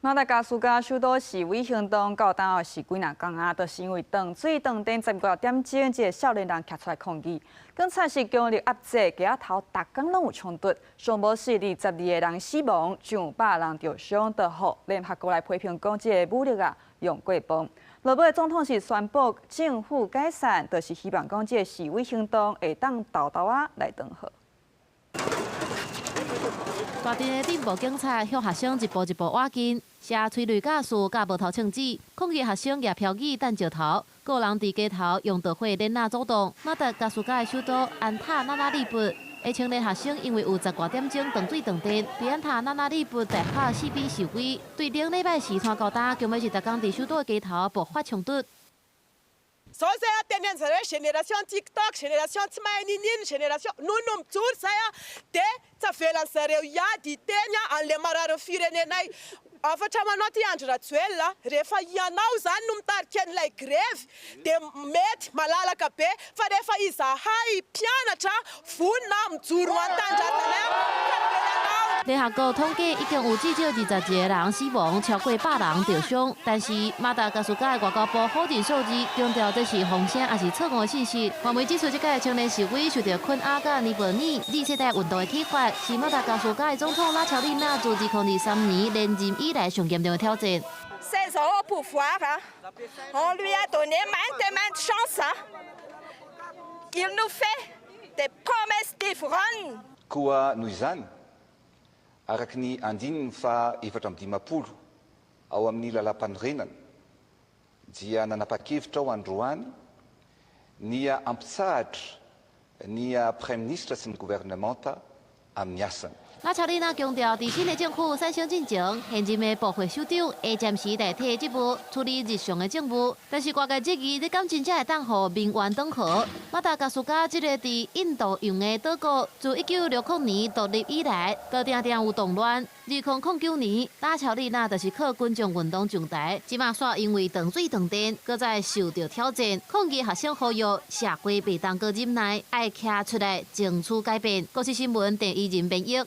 马达加斯加首都示威行动到当后是几若天啊，就是因为断水断电15点钟，这少年人站出来抗议。警察是强力压制，街头逐天拢有冲突，上无是22个人死亡，上百人受伤得好。联合国来批评讲，这个武力啊用过磅。落尾总统是宣布政府解散，就是希望讲这个示威行动会当豆豆啊来顿好。 大阵的顶部警察向学生一步一步挖紧，写催泪甲树甲无头枪指，抗议学生举标语等石头，个人伫街头用导火连拉阻挡。马达加斯加的首都安塔那那利布，下青年学生因为有10多点钟断水断电，伫安塔那那利布大拍4边示威，对顶礼拜四川高打，今尾是逐天伫首都的街头爆发冲突。 所以啊，天天在那generação TikTok, generação Tsmainin, generação nunum tur saya te ta felan sereu ya di tenya an le mararo firene nai afatra manoty andra tsuela rehefa ianao zany no mitarika an'ilay grevy de mety malalaka be fa rehefa izahay mpianatra vonona mijoro an-tanjatanay 联合国统计已经有至少21个人死亡，超过100人受伤。但是马达加斯加的外交部否认数字，强调这是风声也是错误的信息。外媒指出，这届青年示威受到昆阿甲尼泊尔Z世代运动的启发，是马达加斯加的总统拉乔丽娜自2003年连任以来上严重的挑战。16 ans au pouvoir, on lui a donné maintes chances. Il nous fait des promesses différentes. Koa noho izany araky ny andininy fa 7-20 ao amin'ny lalam-panorenana dia nanapa-kevitra ao androany nia ampitsahatra nia prime ministre sy ny gouvernementa amin'ny asany. 拉乔丽娜强调，伫新的政府产生进前，现任的部会首长会暂时代替职务，处理日常的政务。但是外界质疑，你敢真正会当互民怨转和？马达加斯加这个伫印度洋的岛国，自1960年独立以来，就常常有动乱。2009年，拉乔丽娜就是靠群众运动上台，即马煞因为断水断电，搁再受到挑战。抗议学生呼吁社会袂当搁忍耐，爱站出来争取改变。国际新闻第1人编译。